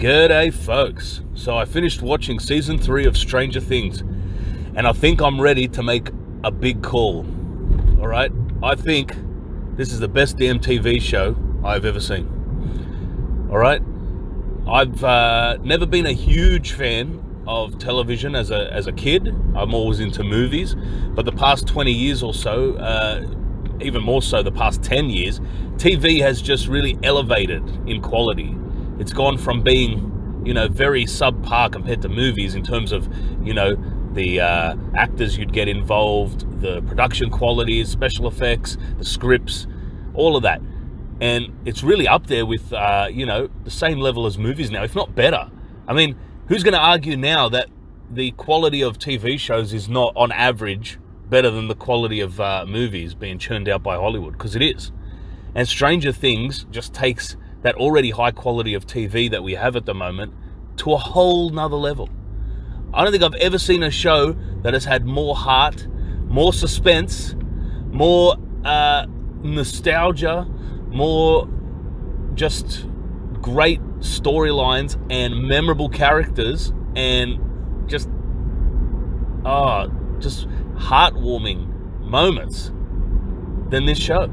G'day folks. So I finished watching season 3 of Stranger Things, and I think I'm ready to make a big call. Alright? I think this is the best damn TV show I've ever seen. Alright? I've never been a huge fan of television as a kid. I'm always into movies, but the past 20 years or so, even more so the past 10 years, TV has just really elevated in quality. It's gone from being, very subpar compared to movies in terms of, the actors you'd get involved, the production qualities, special effects, the scripts, all of that. And it's really up there with, the same level as movies now, if not better. I mean, who's going to argue now that the quality of TV shows is not, on average, better than the quality of movies being churned out by Hollywood? Because it is. And Stranger Things just takes that already high quality of TV that we have at the moment to a whole nother level. I don't think I've ever seen a show that has had more heart, more suspense, more nostalgia, more just great storylines and memorable characters and just heartwarming moments than this show.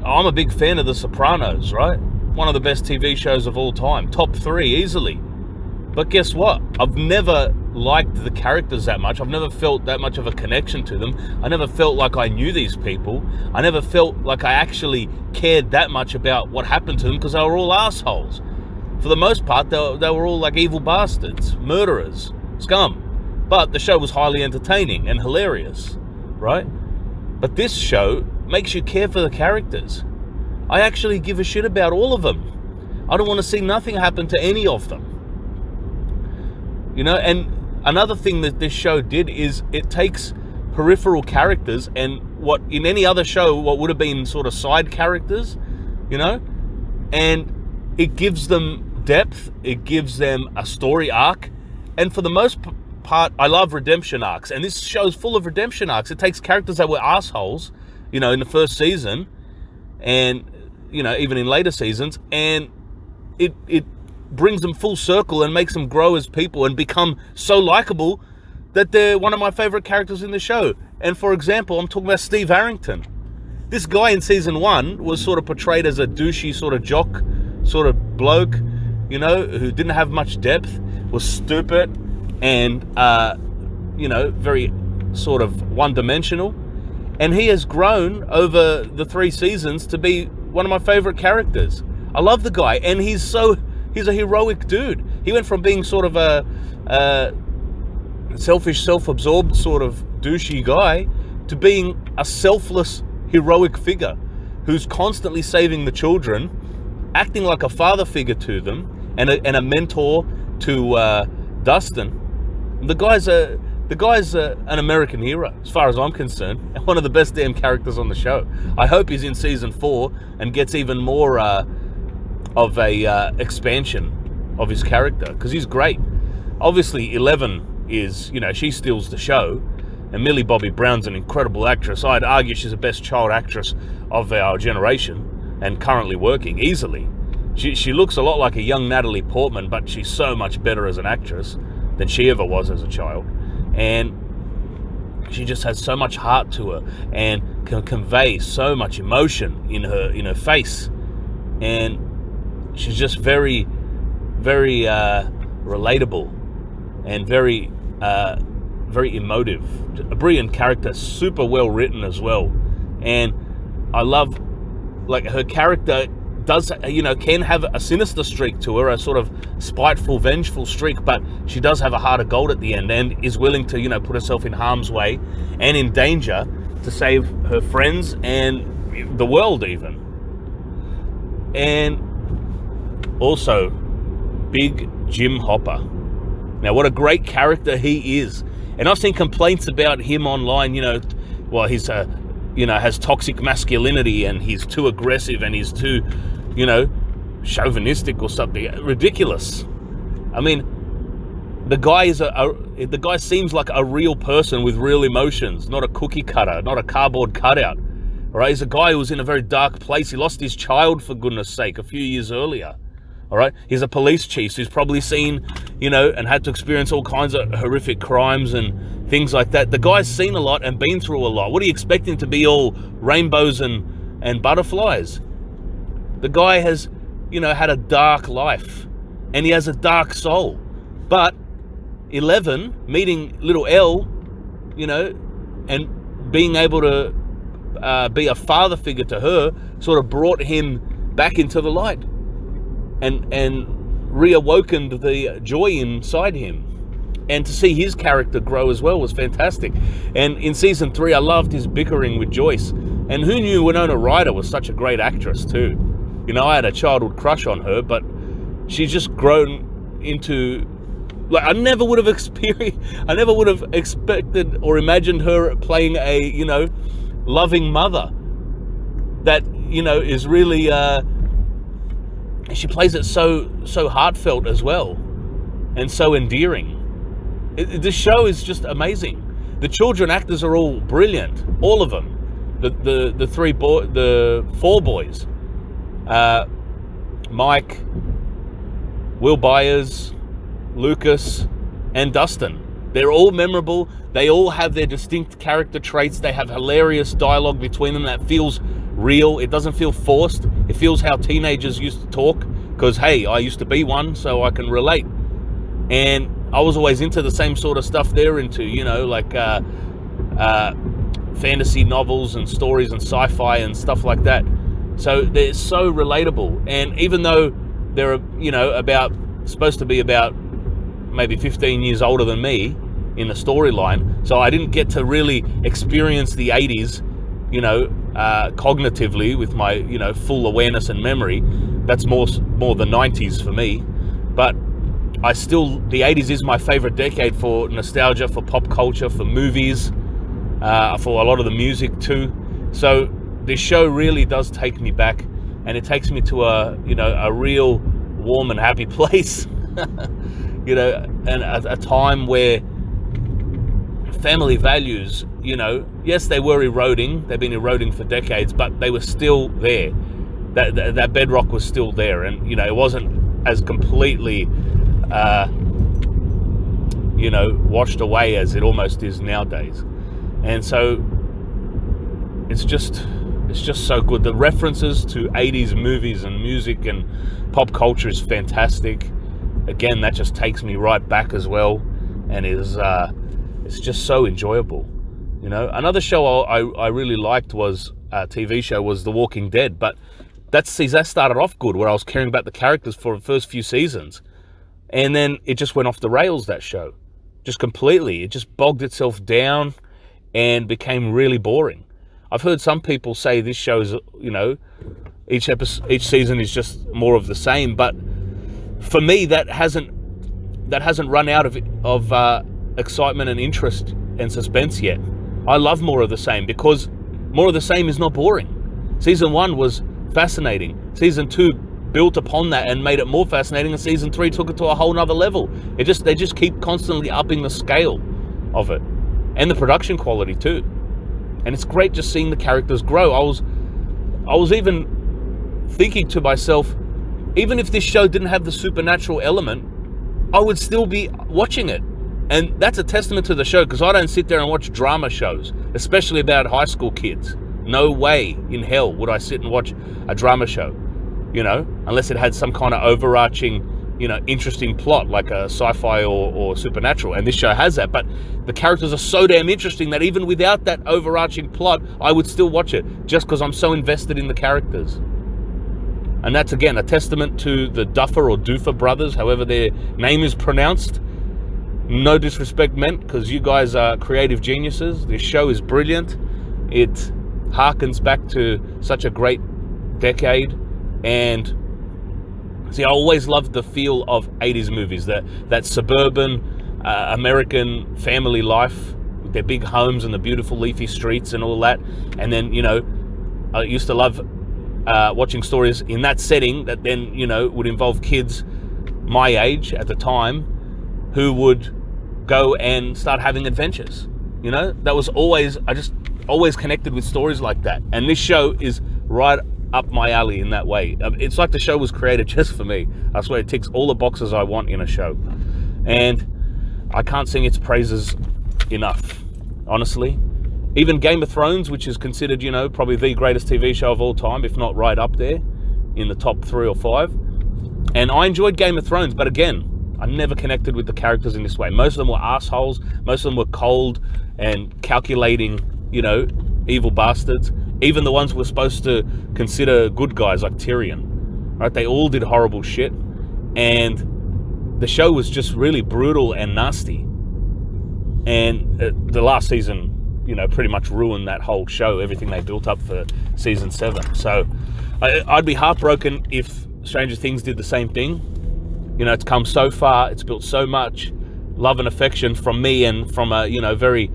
I'm a big fan of The Sopranos, right? One of the best TV shows of all time. Top 3 easily. But guess what? I've never liked the characters that much. I've never felt that much of a connection to them. I never felt like I knew these people. I never felt like I actually cared that much about what happened to them because they were all assholes. For the most part, they were all like evil bastards, murderers, scum. But the show was highly entertaining and hilarious, right? But this show makes you care for the characters. I actually give a shit about all of them. I don't want to see nothing happen to any of them. And another thing that this show did is it takes peripheral characters and what in any other show, what would have been sort of side characters, and it gives them depth, it gives them a story arc, and for the most part, I love redemption arcs, and this show's full of redemption arcs. It takes characters that were assholes, in the first season, and, even in later seasons, and it brings them full circle and makes them grow as people and become so likable that they're one of my favorite characters in the show. And for example, I'm talking about Steve Harrington. This guy in season 1 was sort of portrayed as a douchey sort of jock, sort of bloke, who didn't have much depth, was stupid and, very sort of one-dimensional. And he has grown over the 3 seasons to be one of my favorite characters. I love the guy, and he's a heroic dude. He went from being sort of a selfish, self-absorbed sort of douchey guy to being a selfless, heroic figure who's constantly saving the children, acting like a father figure to them, and a mentor to Dustin. The guy's an American hero, as far as I'm concerned, and one of the best damn characters on the show. I hope he's in season 4 and gets even more of a expansion of his character, because he's great. Obviously, 11 is, she steals the show, and Millie Bobby Brown's an incredible actress. I'd argue she's the best child actress of our generation, and currently working easily. She looks a lot like a young Natalie Portman, but she's so much better as an actress than she ever was as a child. And she just has so much heart to her and can convey so much emotion in her face. And she's just very, very relatable and very, very emotive. A brilliant character, super well written as well. And I love, her character does, can have a sinister streak to her, a sort of spiteful, vengeful streak, but she does have a heart of gold at the end and is willing to, put herself in harm's way and in danger to save her friends and the world even. And also, Big Jim Hopper. Now, what a great character he is. And I've seen complaints about him online, he's has toxic masculinity and he's too aggressive and he's too, chauvinistic or something. Ridiculous. I mean, the guy seems like a real person with real emotions, not a cookie cutter, not a cardboard cutout. All right, he's a guy who was in a very dark place. He lost his child, for goodness sake, a few years earlier. All right, he's a police chief who's probably seen, and had to experience all kinds of horrific crimes and things like that. The guy's seen a lot and been through a lot. What do you expect him to be, all rainbows and butterflies? The guy has, had a dark life, and he has a dark soul. But 11, meeting little Elle, and being able to be a father figure to her, sort of brought him back into the light and reawakened the joy inside him. And to see his character grow as well was fantastic. And in season 3, I loved his bickering with Joyce. And who knew Wynona Ryder was such a great actress too? I had a childhood crush on her, but she's just grown into, like, I never would have expected or imagined her playing a, loving mother that, is really, she plays it so heartfelt as well, and so endearing. This show is just amazing. The children actors are all brilliant, all of them. The 4 boys, Mike, Will Byers, Lucas, and Dustin. They're all memorable. They all have their distinct character traits. They have hilarious dialogue between them that feels real. It doesn't feel forced. It feels how teenagers used to talk, because, hey, I used to be one, so I can relate. And I was always into the same sort of stuff they're into, like fantasy novels and stories and sci-fi and stuff like that. So they're so relatable. And even though they're, supposed to be about maybe 15 years older than me in the storyline, so I didn't get to really experience the 80s, cognitively with my, full awareness and memory. That's more the 90s for me. But the 80s is my favorite decade for nostalgia, for pop culture, for movies, for a lot of the music too. So this show really does take me back, and it takes me to a real warm and happy place. And a time where family values, yes, they were eroding. They've been eroding for decades, but they were still there. That bedrock was still there, and it wasn't as completely washed away as it almost is nowadays. And so it's just so good. The references to 80s movies and music and pop culture is fantastic. Again, that just takes me right back as well, and it's just so enjoyable. Another show I really liked was a TV show was The Walking Dead, but that started off good, where I was caring about the characters for the first few seasons, and then it just went off the rails, that show, just completely. It just bogged itself down and became really boring. I've heard some people say this show's, each season is just more of the same, but for me, that hasn't run out of excitement and interest and suspense yet. I love more of the same, because more of the same is not boring. Season 1 was fascinating. Season 2 built upon that and made it more fascinating, and season 3 took it to a whole nother level. They just keep constantly upping the scale of it, and the production quality too. And it's great just seeing the characters grow. I was even thinking to myself, even if this show didn't have the supernatural element, I would still be watching it. And that's a testament to the show, because I don't sit there and watch drama shows, especially about high school kids. No way in hell would I sit and watch a drama show, unless it had some kind of overarching, interesting plot, like a sci-fi or supernatural. And this show has that, but the characters are so damn interesting that even without that overarching plot, I would still watch it, just because I'm so invested in the characters. And that's, again, a testament to the Duffer or Doofer brothers, however their name is pronounced. No disrespect meant, because you guys are creative geniuses. This show is brilliant. It harkens back to such a great decade. And see, I always loved the feel of 80s movies, that suburban American family life with their big homes and the beautiful leafy streets and all that. And then, I used to love watching stories in that setting that then, would involve kids my age at the time who would go and start having adventures. That was always, I just always connected with stories like that. And this show is right up my alley in that way. It's like the show was created just for me. I swear it ticks all the boxes I want in a show. And I can't sing its praises enough, honestly. Even Game of Thrones, which is considered, you know, probably the greatest TV show of all time, if not right up there in the top 3 or 5. And I enjoyed Game of Thrones, but again, I never connected with the characters in this way. Most of them were assholes. Most of them were cold and calculating, you know, evil bastards. Even the ones we're supposed to consider good guys, like Tyrion, right? They all did horrible shit. And the show was just really brutal and nasty. And the last season, you know, pretty much ruined that whole show, everything they built up for season 7. So I'd be heartbroken if Stranger Things did the same thing. You know, it's come so far, it's built so much love and affection from me and from a, you know, very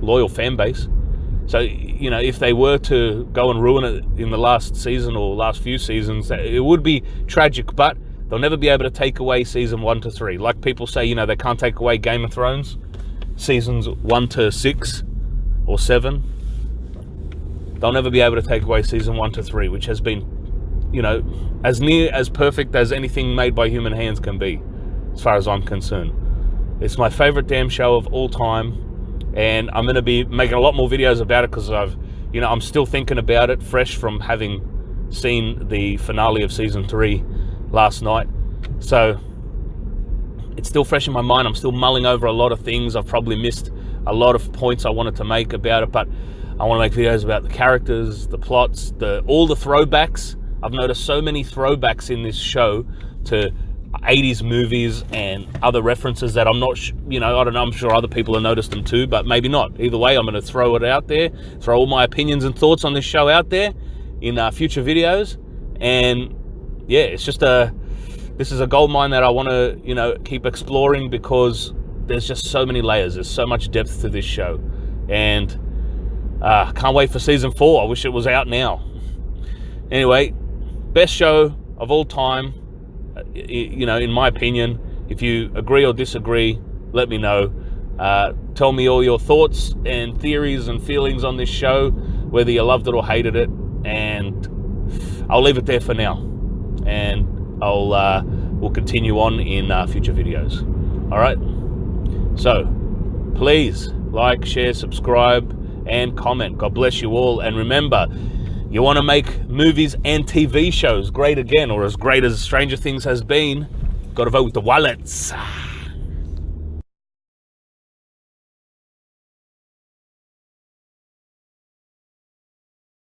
loyal fan base. So, you know, if they were to go and ruin it in the last season or last few seasons, it would be tragic, but they'll never be able to take away season 1 to 3. Like people say, you know, they can't take away Game of Thrones, seasons 1 to 6 or 7. They'll never be able to take away season 1 to 3, which has been, you know, as near as perfect as anything made by human hands can be, as far as I'm concerned. It's my favorite damn show of all time, and I'm going to be making a lot more videos about it because I'm still thinking about it, fresh from having seen the finale of season 3 last night. So it's still fresh in my mind. I'm still mulling over a lot of things. I've probably missed a lot of points I wanted to make about it, but I want to make videos about the characters, the plots, all the throwbacks. I've noticed so many throwbacks in this show to 80s movies and other references that I'm not, you know, I don't know, I'm sure other people have noticed them too, but maybe not. Either way, I'm going to throw it out there, throw all my opinions and thoughts on this show out there in future videos. And yeah, it's just this is a gold mine that I want to, you know, keep exploring because there's just so many layers. There's so much depth to this show. And can't wait for season 4. I wish it was out now. Anyway, best show of all time, you know, in my opinion. If you agree or disagree, let me know. Tell me all your thoughts and theories and feelings on this show, whether you loved it or hated it. And I'll leave it there for now. And we'll continue on in future videos. All right. So please like, share, subscribe, and comment. God bless you all. And remember, you want to make movies and TV shows great again, or as great as Stranger Things has been, got to vote with the wallets.